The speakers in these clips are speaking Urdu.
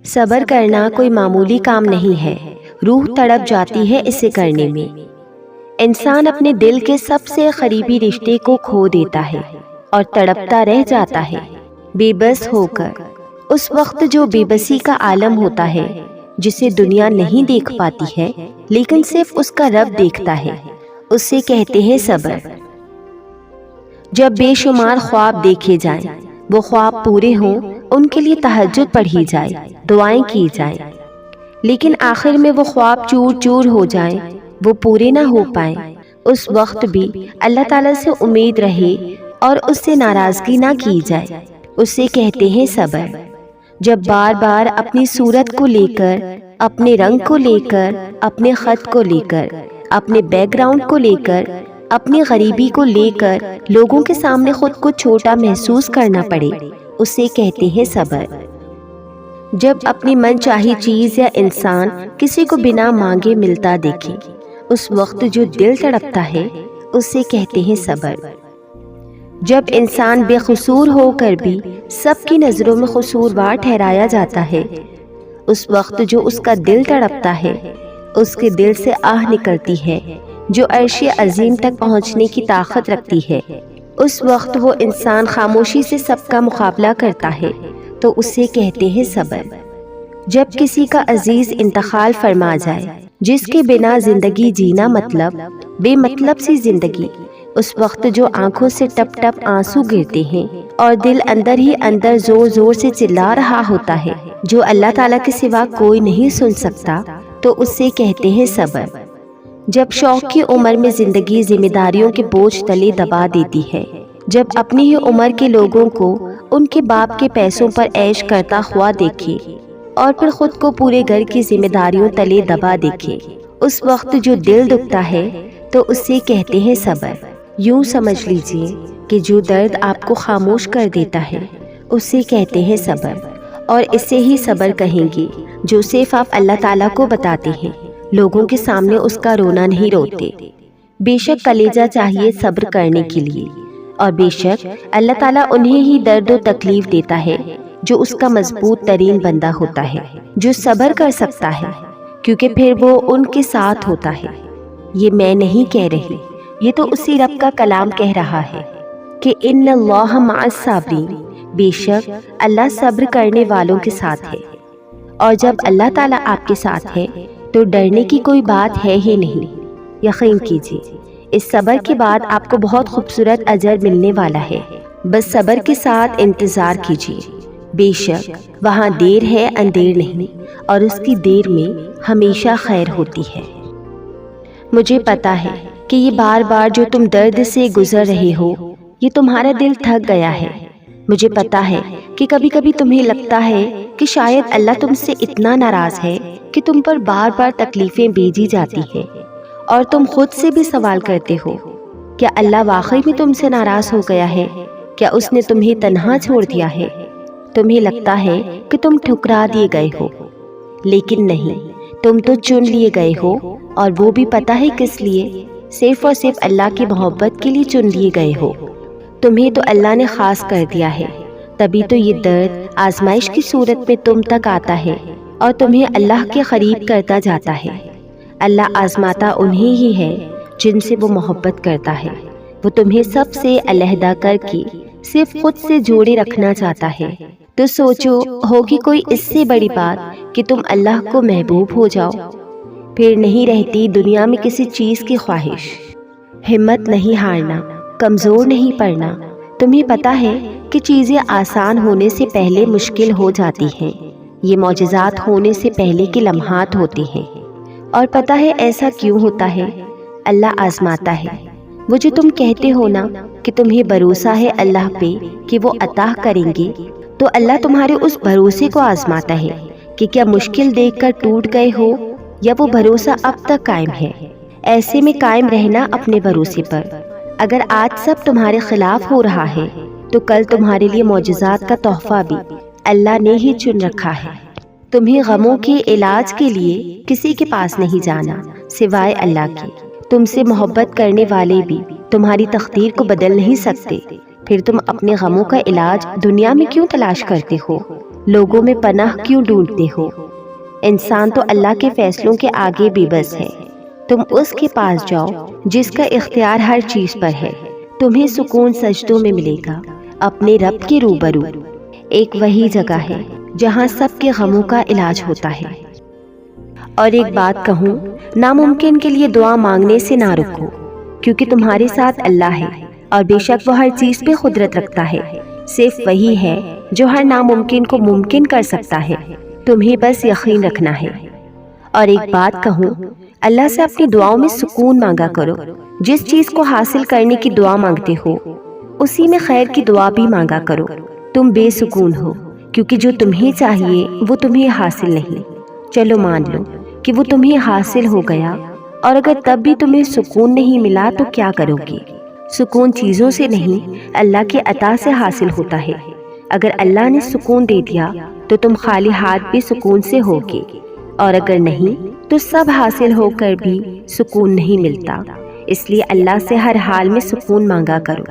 صبر کرنا کوئی معمولی کام نہیں ہے، روح تڑپ جاتی ہے اسے کرنے میں۔ انسان اپنے دل کے سب سے قریبی رشتے کو کھو دیتا ہے اور تڑپتا رہ جاتا ہے بے بس ہو کر۔ اس وقت جو بے بسی کا عالم ہوتا ہے، جسے دنیا نہیں دیکھ پاتی ہے لیکن صرف اس کا رب دیکھتا ہے، اسے کہتے ہیں صبر۔ جب بے شمار خواب دیکھے جائیں، وہ خواب پورے ہوں، ان کے لیے تہجد پڑھی جائے، دعائیں کی جائیں، لیکن آخر میں وہ خواب چور چور ہو جائیں، وہ پورے نہ ہو پائیں، اس وقت بھی اللہ تعالیٰ سے امید رہے اور اس سے ناراضگی نہ کی جائے، اسے کہتے ہیں صبر۔ جب بار بار اپنی صورت کو لے کر، اپنے رنگ کو لے کر، اپنے خط کو لے کر، اپنے بیک گراؤنڈ کو لے کر، اپنی غریبی کو لے کر لوگوں کے سامنے خود کو چھوٹا محسوس کرنا پڑے، اسے کہتے ہیں صبر۔ جب اپنی من چاہی چیز یا انسان کسی کو بنا مانگے ملتا دیکھے، اس وقت جو دل تڑپتا ہے، اسے کہتے ہیں صبر۔ جب انسان بے قصور ہو کر بھی سب کی نظروں میں قصوروار ٹھہرایا جاتا ہے، اس وقت جو اس کا دل تڑپتا ہے، اس کے دل سے آہ نکلتی ہے جو عرش عظیم تک پہنچنے کی طاقت رکھتی ہے، اس وقت وہ انسان خاموشی سے سب کا مقابلہ کرتا ہے، تو اسے کہتے ہیں صبر۔ جب کسی کا عزیز انتقال فرما جائے، جس کے بنا زندگی جینا مطلب، بے مطلب سی زندگی، اس وقت جو آنکھوں سے ٹپ ٹپ آنسو گرتے ہیں اور دل اندر ہی اندر زور زور سے چلا رہا ہوتا ہے، جو اللہ تعالیٰ کے سوا کوئی نہیں سن سکتا، تو اسے کہتے ہیں صبر۔ جب شوق کی عمر میں زندگی ذمہ داریوں کے بوجھ تلے دبا دیتی ہے، جب اپنی ہی عمر کے لوگوں کو ان کے باپ کے پیسوں پر عیش کرتا ہوا دیکھے اور پھر خود کو پورے گھر کی ذمہ داریوں تلے دبا دیکھے، اس وقت جو دل دکھتا ہے، تو اسے کہتے ہیں صبر۔ یوں سمجھ لیجئے کہ جو درد آپ کو خاموش کر دیتا ہے، اسے کہتے ہیں صبر، اور اسے ہی صبر کہیں گے جو صرف آپ اللہ تعالیٰ کو بتاتے ہیں، لوگوں کے سامنے اس کا رونا نہیں روتے۔ بے شک کلیجہ چاہیے صبر کرنے کے لیے، اور بے شک اللہ تعالیٰ انہیں ہی درد و تکلیف دیتا ہے جو اس کا مضبوط ترین بندہ ہوتا ہے، جو صبر کر سکتا ہے، کیونکہ پھر وہ ان کے ساتھ ہوتا ہے۔ یہ میں نہیں کہہ رہی، یہ تو اسی رب کا کلام کہہ رہا ہے کہ ان اللہ مع الصابرین، بے شک اللہ صبر کرنے والوں کے ساتھ ہے۔ اور جب اللہ تعالیٰ آپ کے ساتھ ہے تو ڈرنے کی کوئی بات ہے ہی نہیں۔ یقین کیجیے، اس صبر کے بعد آپ کو بہت خوبصورت اجر ملنے والا ہے، بس صبر کے ساتھ انتظار کیجیے۔ بے شک وہاں دیر ہے اندیر نہیں، اور اس کی دیر میں ہمیشہ خیر ہوتی ہے۔ مجھے پتا ہے کہ یہ بار بار جو تم درد سے گزر رہے ہو، یہ تمہارا دل تھک گیا ہے۔ مجھے پتا ہے کہ کبھی کبھی تمہیں لگتا ہے کہ شاید اللہ تم سے اتنا ناراض ہے کہ تم پر بار بار تکلیفیں بھیجی جاتی ہیں، اور تم خود سے بھی سوال کرتے ہو، کیا اللہ واقعی میں تم سے ناراض ہو گیا ہے؟ کیا اس نے تمہیں تنہا چھوڑ دیا ہے؟ تمہیں لگتا ہے کہ تم ٹھکرا دیے گئے ہو، لیکن نہیں، تم تو چن لیے گئے ہو، اور وہ بھی پتا ہے کس لیے؟ صرف اور صرف اللہ کی محبت کے لیے چن لیے گئے ہو۔ تمہیں تو اللہ نے خاص کر دیا ہے، تبھی تو یہ درد آزمائش کی صورت میں تم تک آتا ہے اور تمہیں اللہ کے قریب کرتا جاتا ہے۔ اللہ آزماتا انہیں ہی ہے جن سے وہ محبت کرتا ہے۔ وہ تمہیں سب سے علیحدہ کر کے صرف خود سے جوڑے رکھنا چاہتا ہے، تو سوچو ہوگی کوئی اس سے بڑی بات کہ تم اللہ کو محبوب ہو جاؤ؟ پھر نہیں رہتی دنیا میں کسی چیز کی خواہش۔ ہمت نہیں ہارنا، کمزور نہیں پڑنا۔ تمہیں پتا ہے کہ چیزیں آسان ہونے سے پہلے مشکل ہو جاتی ہیں، یہ معجزات ہونے سے پہلے کے لمحات ہوتے ہیں۔ اور پتا ہے ایسا کیوں ہوتا ہے؟ اللہ آزماتا ہے۔ وہ جو تم کہتے ہو نا کہ تمہیں بھروسہ ہے اللہ پہ کہ وہ عطا کریں گے، تو اللہ تمہارے اس بھروسے کو آزماتا ہے کہ کیا مشکل دیکھ کر ٹوٹ گئے ہو، یا وہ بھروسہ اب تک قائم ہے۔ ایسے میں قائم رہنا اپنے بھروسے پر۔ اگر آج سب تمہارے خلاف ہو رہا ہے، تو کل تمہارے لیے معجزات کا تحفہ بھی اللہ نے ہی چن رکھا ہے۔ تمہیں غموں کے علاج کے لیے کسی کے پاس نہیں جانا سوائے اللہ کے۔ تم سے محبت کرنے والے بھی تمہاری تقدیر کو بدل نہیں سکتے، پھر تم اپنے غموں کا علاج دنیا میں کیوں تلاش کرتے ہو؟ لوگوں میں پناہ کیوں ڈھونڈتے ہو؟ انسان تو اللہ کے فیصلوں کے آگے بے بس ہے۔ تم اس کے پاس جاؤ جس کا اختیار ہر چیز پر ہے۔ تمہیں سکون سجدوں میں ملے گا، اپنے رب کے روبرو۔ ایک وہی جگہ ہے جہاں سب کے غموں کا علاج ہوتا ہے۔ اور ایک بات کہوں، ناممکن کے لیے دعا مانگنے سے نہ رکو، کیونکہ تمہارے ساتھ اللہ ہے اور بے شک وہ ہر چیز پہ قدرت رکھتا ہے۔ صرف وہی ہے جو ہر ناممکن کو ممکن کر سکتا ہے، تمہیں بس یقین رکھنا ہے۔ اور ایک بات کہوں، اللہ سے اپنی دعاؤں میں سکون مانگا کرو۔ جس چیز کو حاصل کرنے کی دعا مانگتے ہو اسی میں خیر کی دعا بھی مانگا کرو۔ تم بے سکون ہو کیونکہ جو تمہیں چاہیے وہ تمہیں حاصل نہیں۔ چلو مان لو کہ وہ تمہیں حاصل ہو گیا، اور اگر تب بھی تمہیں سکون نہیں ملا تو کیا کرو گے؟ سکون چیزوں سے نہیں، اللہ کی عطا سے حاصل ہوتا ہے۔ اگر اللہ نے سکون دے دیا تو تم خالی ہاتھ بھی سکون سے ہوگے، اور اگر نہیں تو سب حاصل ہو کر بھی سکون نہیں ملتا۔ اس لیے اللہ سے ہر حال میں سکون مانگا کرو۔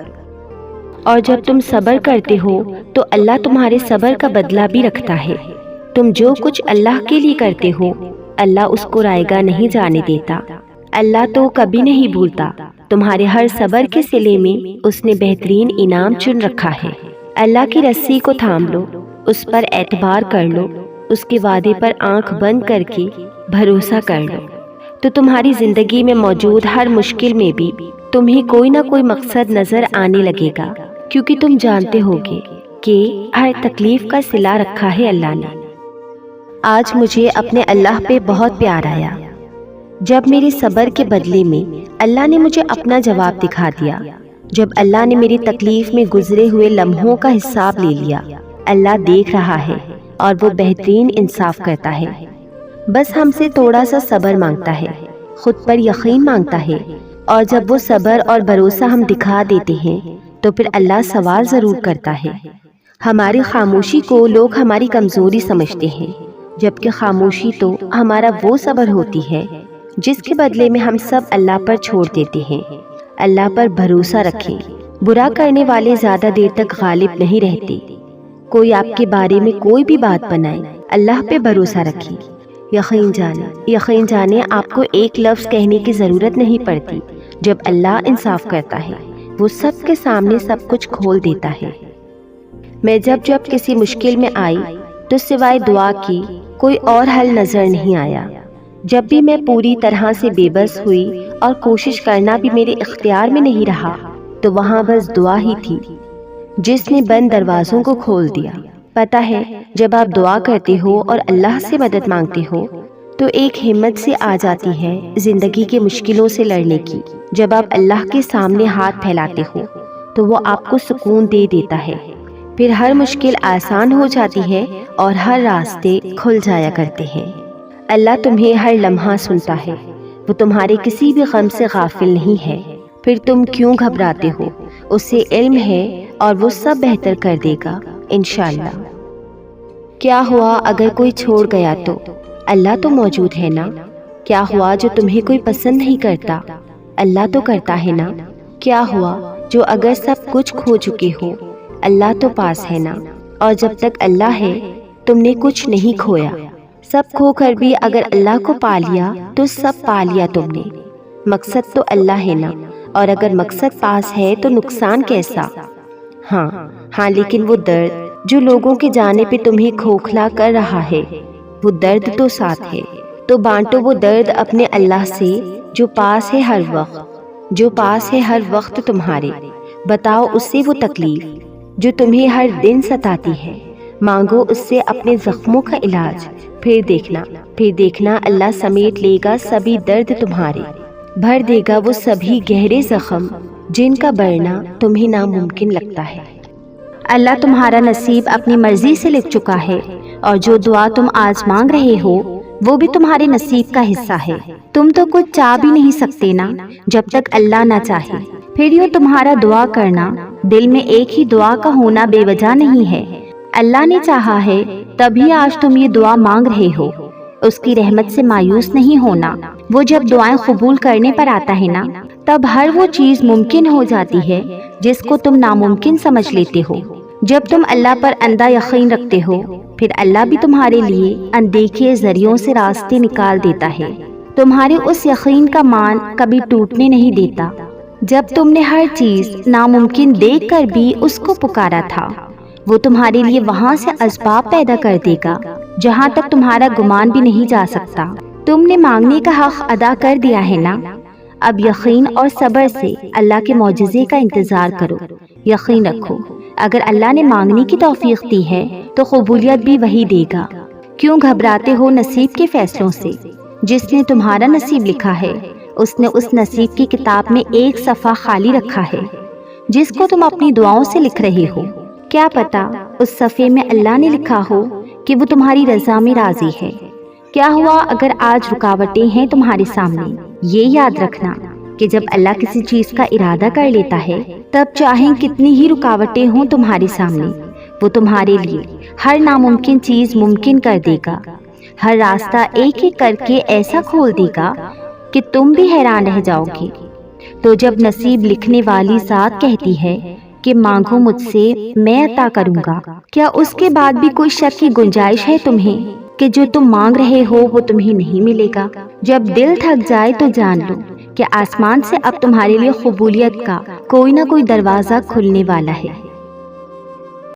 اور جب تم صبر کرتے ہو تو اللہ تمہارے صبر کا بدلہ بھی رکھتا ہے۔ تم جو کچھ اللہ کے لیے کرتے ہو اللہ اس کو رائیگاں نہیں جانے دیتا۔ اللہ تو کبھی نہیں بھولتا، تمہارے ہر صبر کے صلے میں اس نے بہترین انعام چن رکھا ہے۔ اللہ کی رسی کو تھام لو، اس پر اعتبار کر لو، اس کے وعدے پر آنکھ بند کر کے بھروسہ کر لو، تو تمہاری زندگی میں موجود ہر مشکل میں بھی تمہیں کوئی نہ کوئی مقصد نظر آنے لگے گا، کیونکہ تم جانتے ہوگے کہ ہر تکلیف کا صلہ رکھا ہے اللہ نے۔ آج مجھے اپنے اللہ پہ بہت پیار آیا جب میرے صبر کے بدلے میں اللہ نے مجھے اپنا جواب دکھا دیا، جب اللہ نے میری تکلیف میں گزرے ہوئے لمحوں کا حساب لے لیا۔ اللہ دیکھ رہا ہے اور وہ بہترین انصاف کرتا ہے۔ بس ہم سے تھوڑا سا صبر مانگتا ہے، خود پر یقین مانگتا ہے، اور جب وہ صبر اور بھروسہ ہم دکھا دیتے ہیں تو پھر اللہ سوال ضرور کرتا ہے۔ ہماری خاموشی کو لوگ ہماری کمزوری سمجھتے ہیں، جبکہ خاموشی تو ہمارا وہ صبر ہوتی ہے جس کے بدلے میں ہم سب اللہ پر چھوڑ دیتے ہیں۔ اللہ پر بھروسہ رکھیں، برا کرنے والے زیادہ دیر تک غالب نہیں رہتے۔ کوئی آپ کے بارے میں کوئی بھی بات بنائے، اللہ پہ بھروسہ رکھیں۔ یقین جانے آپ کو ایک لفظ کہنے کی ضرورت نہیں پڑتی۔ جب اللہ انصاف کرتا ہے وہ سب کے سامنے سب کچھ کھول دیتا ہے۔ میں جب کسی مشکل میں آئی تو سوائے دعا کی کوئی اور حل نظر نہیں آیا۔ جب بھی میں پوری طرح سے بے بس ہوئی اور کوشش کرنا بھی میرے اختیار میں نہیں رہا تو وہاں بس دعا ہی تھی جس نے بند دروازوں کو کھول دیا۔ پتہ ہے جب آپ دعا کرتے ہو اور اللہ سے مدد مانگتے ہو تو ایک ہمت سے آ جاتی ہے زندگی کے مشکلوں سے لڑنے کی۔ جب آپ اللہ کے سامنے ہاتھ پھیلاتے ہو تو وہ آپ کو سکون دے دیتا ہے، پھر ہر مشکل آسان ہو جاتی ہے اور ہر راستے کھل جایا کرتے ہیں۔ اللہ تمہیں ہر لمحہ سنتا ہے، وہ تمہارے کسی بھی غم سے غافل نہیں ہے۔ پھر تم کیوں گھبراتے ہو؟ اسے علم ہے اور وہ سب بہتر کر دے گا انشاءاللہ۔ کیا ہوا اگر کوئی چھوڑ گیا تو اللہ تو موجود ہے نا؟ کیا ہوا جو تمہیں کوئی پسند نہیں کرتا؟ اللہ تو کرتا ہے نا؟ کیا ہوا جو اگر سب کچھ کھو چکے ہو اللہ تو پاس ہے نا؟ اور جب تک اللہ ہے تم نے کچھ نہیں کھویا۔ سب کھو کر بھی اگر اللہ کو پا لیا تو سب پا لیا تم نے۔ مقصد تو اللہ ہے نا، اور اگر مقصد پاس ہے تو نقصان کیسا؟ ہاں لیکن وہ درد جو لوگوں کے جانے پہ تمہیں کھوکھلا کر رہا ہے وہ درد تو ساتھ ہے، تو بانٹو وہ درد اپنے اللہ سے جو پاس ہے ہر وقت تمہارے۔ بتاؤ اس سے وہ تکلیف جو تمہیں ہر دن ستاتی ہے، مانگو اس سے اپنے زخموں کا علاج۔ پھر دیکھنا اللہ سمیٹ لے گا سبھی درد تمہارے، بھر دے گا وہ سبھی گہرے زخم جن کا بڑھنا تمہیں ناممکن لگتا ہے۔ اللہ تمہارا نصیب اپنی مرضی سے لکھ چکا ہے، اور جو دعا تم آج مانگ رہے ہو وہ بھی تمہارے نصیب کا حصہ ہے۔ تم تو کچھ چاہ بھی نہیں سکتے نا جب تک اللہ نہ چاہے۔ پھر یوں تمہارا دعا کرنا، دل میں ایک ہی دعا کا ہونا بے وجہ نہیں ہے۔ اللہ نے چاہا ہے تبھی آج تم یہ دعا مانگ رہے ہو۔ اس کی رحمت سے مایوس نہیں ہونا، وہ جب دعائیں قبول کرنے پر آتا ہے نا تب ہر وہ چیز ممکن ہو جاتی ہے جس کو تم ناممکن سمجھ لیتے ہو۔ جب تم اللہ پر اندھا یقین رکھتے ہو پھر اللہ بھی تمہارے لیے اندیکھے ذریعوں سے راستے نکال دیتا ہے۔ تمہارے اس یقین کا مان کبھی ٹوٹنے نہیں دیتا۔ جب تم نے ہر چیز ناممکن دیکھ کر بھی اس کو پکارا تھا، وہ تمہارے لیے وہاں سے اسباب پیدا کر دے گا جہاں تک تمہارا گمان بھی نہیں جا سکتا۔ تم نے مانگنے کا حق ادا کر دیا ہے نا؟ اب یقین اور صبر سے اللہ کے معجزے کا انتظار کرو۔ یقین رکھو اگر اللہ نے مانگنے کی توفیق دی ہے تو قبولیت بھی وہی دے گا۔ کیوں گھبراتے ہو نصیب کے فیصلوں سے؟ جس نے تمہارا نصیب لکھا ہے اس نے اس نصیب کی کتاب میں ایک صفحہ خالی رکھا ہے جس کو تم اپنی دعاؤں سے لکھ رہے ہو۔ کیا پتا اس صفحے میں اللہ نے لکھا ہو کہ وہ تمہاری رضا میں راضی ہے۔ کیا ہوا اگر آج رکاوٹیں ہیں تمہارے سامنے؟ یہ یاد رکھنا کہ جب اللہ کسی چیز کا ارادہ کر لیتا ہے تب چاہیں کتنی ہی رکاوٹیں ہوں تمہارے سامنے، وہ تمہارے لیے ہر ناممکن چیز ممکن کر دے گا۔ ہر راستہ ایک ایک کر کے ایسا کھول دے گا کہ تم بھی حیران رہ جاؤ گے۔ تو جب نصیب لکھنے والی ذات کہتی ہے کہ مانگو مجھ سے میں عطا کروں گا، کیا اس کے بعد بھی کوئی شک کی گنجائش ہے تمہیں کہ جو تم مانگ رہے ہو وہ تمہیں نہیں ملے گا؟ جب دل تھک جائے تو جان لو کہ آسمان سے اب تمہارے لیے قبولیت کا کوئی نہ کوئی دروازہ کھلنے والا ہے۔